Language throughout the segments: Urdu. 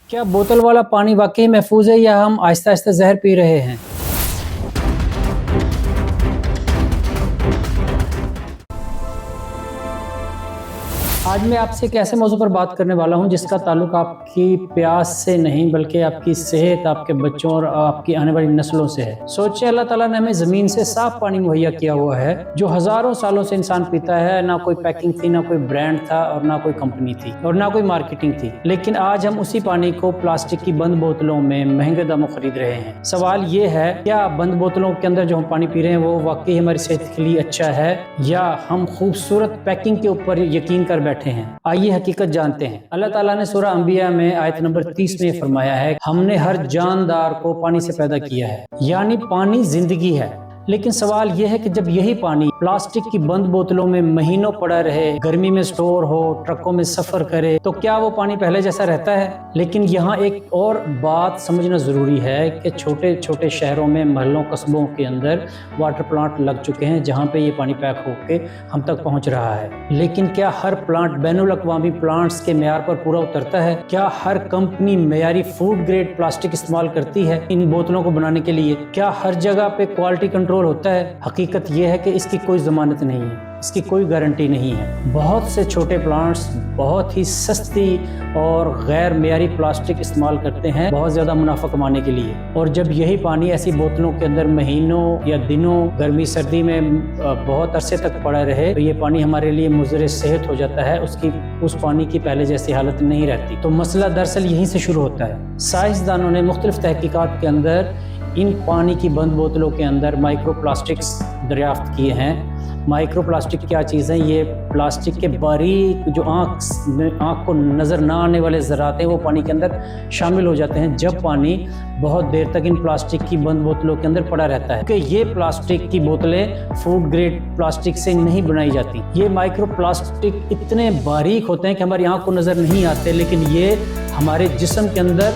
کیا بوتل والا پانی واقعی محفوظ ہے یا ہم آہستہ آہستہ زہر پی رہے ہیں؟ آج میں آپ سے ایک ایسے موضوع پر بات کرنے والا ہوں جس کا تعلق آپ کی پیاس سے نہیں بلکہ آپ کی صحت، آپ کے بچوں اور آپ کی آنے والی نسلوں سے ہے۔ سوچیں، اللہ تعالیٰ نے ہمیں زمین سے صاف پانی مہیا کیا ہوا ہے جو ہزاروں سالوں سے انسان پیتا ہے۔ نہ کوئی پیکنگ تھی، نہ کوئی برانڈ تھا اور نہ کوئی کمپنی تھی اور نہ کوئی مارکیٹنگ تھی، لیکن آج ہم اسی پانی کو پلاسٹک کی بند بوتلوں میں مہنگے داموں خرید رہے ہیں۔ سوال یہ ہے، کیا بند بوتلوں کے اندر جو ہم پانی پی رہے ہیں وہ واقعی ہماری صحت کے لیے اچھا ہے یا ہم خوبصورت پیکنگ کے اوپر یقین کر بیٹھے ہیں؟ آئیے حقیقت جانتے ہیں۔ اللہ تعالیٰ نے سورہ انبیاء میں آیت نمبر 30 میں فرمایا ہے، ہم نے ہر جاندار کو پانی سے پیدا کیا ہے، یعنی پانی زندگی ہے۔ لیکن سوال یہ ہے کہ جب یہی پانی پلاسٹک کی بند بوتلوں میں مہینوں پڑا رہے، گرمی میں سٹور ہو، ٹرکوں میں سفر کرے، تو کیا وہ پانی پہلے جیسا رہتا ہے؟ لیکن یہاں ایک اور بات سمجھنا ضروری ہے کہ چھوٹے چھوٹے شہروں میں، محلوں، قصبوں کے اندر واٹر پلانٹ لگ چکے ہیں جہاں پہ یہ پانی پیک ہو کے ہم تک پہنچ رہا ہے۔ لیکن کیا ہر پلانٹ بین الاقوامی پلانٹس کے معیار پر پورا اترتا ہے؟ کیا ہر کمپنی معیاری فوڈ گریڈ پلاسٹک استعمال کرتی ہے ان بوتلوں کو بنانے کے لیے؟ کیا ہر جگہ پہ کوالٹی کنٹرول ہوتا ہے؟ حقیقت یہ ہے کہ اس کی کوئی ضمانت نہیں ہے، اس کی کوئی گارنٹی نہیں ہے۔ بہت سے چھوٹے پلانٹس بہت ہی سستی اور غیر معیاری پلاسٹک استعمال کرتے ہیں بہت زیادہ منافع کمانے کے لیے، اور جب یہی پانی ایسی بوتلوں کے اندر مہینوں یا دنوں گرمی سردی میں بہت عرصے تک پڑا رہے تو یہ پانی ہمارے لیے مضر صحت ہو جاتا ہے، اس پانی کی پہلے جیسی حالت نہیں رہتی۔ تو مسئلہ دراصل یہیں سے شروع ہوتا ہے۔ سائنسدانوں نے مختلف تحقیقات کے اندر ان پانی کی بند بوتلوں کے اندر مائکرو پلاسٹکس دریافت کیے ہیں۔ مائکرو پلاسٹک کیا چیز ہیں؟ یہ پلاسٹک کے باریک جو آنکھ کو نظر نہ آنے والے ذرات ہیں وہ پانی کے اندر شامل ہو جاتے ہیں جب پانی بہت دیر تک ان پلاسٹک کی بند بوتلوں کے اندر پڑا رہتا ہے، کیونکہ یہ پلاسٹک کی بوتلیں فوڈ گریڈ پلاسٹک سے نہیں بنائی جاتی۔ یہ مائکرو پلاسٹک اتنے باریک ہوتے ہیں کہ ہماری آنکھ کو نظر نہیں آتے، لیکن یہ ہمارے جسم کے اندر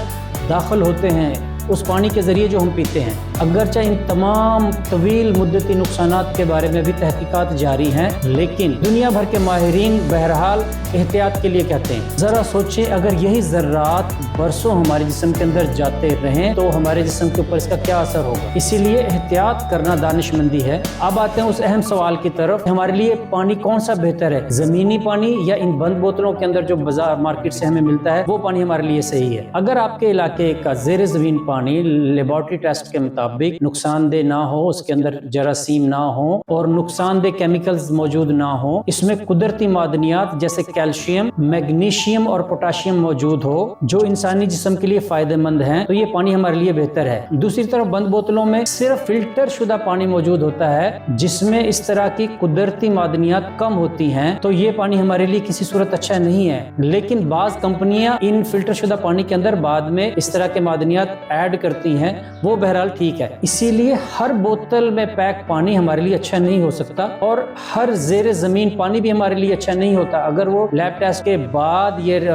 داخل ہوتے ہیں اس پانی کے ذریعے جو ہم پیتے ہیں۔ اگرچہ ان تمام طویل مدتی نقصانات کے بارے میں بھی تحقیقات جاری ہیں، لیکن دنیا بھر کے ماہرین بہرحال احتیاط کے لیے کہتے ہیں۔ ذرا سوچیں، اگر یہی ذرات برسوں ہمارے جسم کے اندر جاتے رہیں تو ہمارے جسم کے اوپر اس کا کیا اثر ہوگا؟ اسی لیے احتیاط کرنا دانش مندی ہے۔ اب آتے ہیں اس اہم سوال کی طرف، ہمارے لیے پانی کون سا بہتر ہے، زمینی پانی یا ان بند بوتلوں کے اندر جو بازار مارکیٹ سے ہمیں ملتا ہے وہ پانی ہمارے لیے صحیح ہے؟ اگر آپ کے علاقے کا زیر زمین پانی لیبارٹری ٹیسٹ کے مطابق نقصان دہ نہ ہو، اس کے اندر جراثیم نہ ہو اور نقصان دہ کیمیکلز موجود نہ ہو، اس میں قدرتی معدنیات جیسے کیلشیم، میگنیشیم اور پوٹاشیم موجود ہو جو انسانی جسم کے لیے فائدہ مند ہیں، تو یہ پانی ہمارے لیے بہتر ہے۔ دوسری طرف بند بوتلوں میں صرف فلٹر شدہ پانی موجود ہوتا ہے جس میں اس طرح کی قدرتی معدنیات کم ہوتی ہیں، تو یہ پانی ہمارے لیے کسی صورت اچھا نہیں ہے۔ لیکن بعض کمپنیاں ان فلٹر شدہ پانی کے اندر بعد میں اس طرح کے معدنیات ایڈ کرتی ہیں، وہ بہرحال ٹھیک ہے۔ اسی لیے ہر بوتل میں پیک پانی ہمارے لیے اچھا نہیں ہو سکتا اور ہر زیر زمین پانی بھی ہمارے لیے اچھا نہیں ہوتا اگر وہ لیب ٹیسٹ کے بعد یہ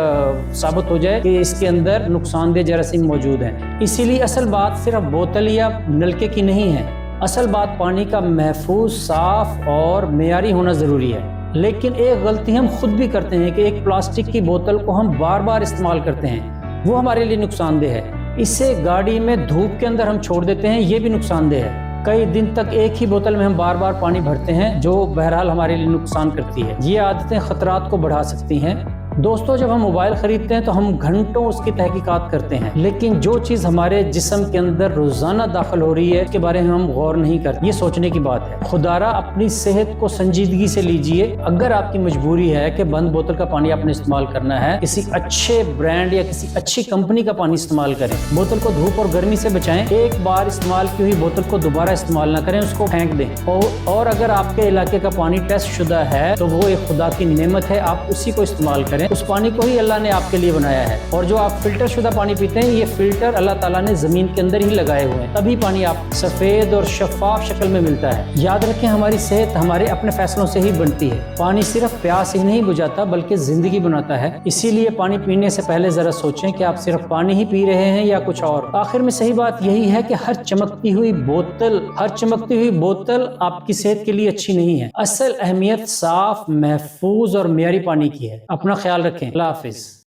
ثابت ہو جائے کہ اس کے اندر نقصان دہ جراثیم موجود ہیں۔ اسی لیے اصل بات صرف بوتل یا نلکے کی نہیں ہے، اصل بات پانی کا محفوظ، صاف اور معیاری ہونا ضروری ہے۔ لیکن ایک غلطی ہم خود بھی کرتے ہیں کہ ایک پلاسٹک کی بوتل کو ہم بار بار استعمال کرتے ہیں، وہ ہمارے لیے نقصان دہ ہے۔ اسے گاڑی میں دھوپ کے اندر ہم چھوڑ دیتے ہیں، یہ بھی نقصان دہ ہے۔ کئی دن تک ایک ہی بوتل میں ہم بار بار پانی بھرتے ہیں جو بہرحال ہمارے لیے نقصان کرتی ہے۔ یہ عادتیں خطرات کو بڑھا سکتی ہیں۔ دوستو، جب ہم موبائل خریدتے ہیں تو ہم گھنٹوں اس کی تحقیقات کرتے ہیں، لیکن جو چیز ہمارے جسم کے اندر روزانہ داخل ہو رہی ہے اس کے بارے میں ہم غور نہیں کرتے۔ یہ سوچنے کی بات ہے۔ خدارا اپنی صحت کو سنجیدگی سے لیجئے۔ اگر آپ کی مجبوری ہے کہ بند بوتل کا پانی آپ نے استعمال کرنا ہے، کسی اچھے برانڈ یا کسی اچھی کمپنی کا پانی استعمال کریں۔ بوتل کو دھوپ اور گرمی سے بچائیں۔ ایک بار استعمال کی ہوئی بوتل کو دوبارہ استعمال نہ کریں، اس کو پھینک دیں۔ اور اگر آپ کے علاقے کا پانی ٹیسٹ شدہ ہے تو وہ ایک خدا کی نعمت ہے، آپ اسی کو استعمال کریں۔ اس پانی کو ہی اللہ نے آپ کے لیے بنایا ہے، اور جو آپ فلٹر شدہ پانی پیتے ہیں یہ فلٹر اللہ تعالیٰ نے زمین کے اندر ہی لگائے ہوئے ہیں، تبھی پانی آپ سفید اور شفاف شکل میں ملتا ہے۔ یاد رکھیں، ہماری صحت ہمارے اپنے فیصلوں سے ہی بنتی ہے۔ پانی صرف پیاس ہی نہیں بجھاتا بلکہ زندگی بناتا ہے۔ اسی لیے پانی پینے سے پہلے ذرا سوچیں کہ آپ صرف پانی ہی پی رہے ہیں یا کچھ اور۔ آخر میں صحیح بات یہی ہے کہ ہر چمکتی ہوئی بوتل آپ کی صحت کے لیے اچھی نہیں ہے۔ اصل اہمیت صاف، محفوظ اور معیاری پانی کی ہے۔ اپنا خیال رکھیں۔ اللہ حافظ۔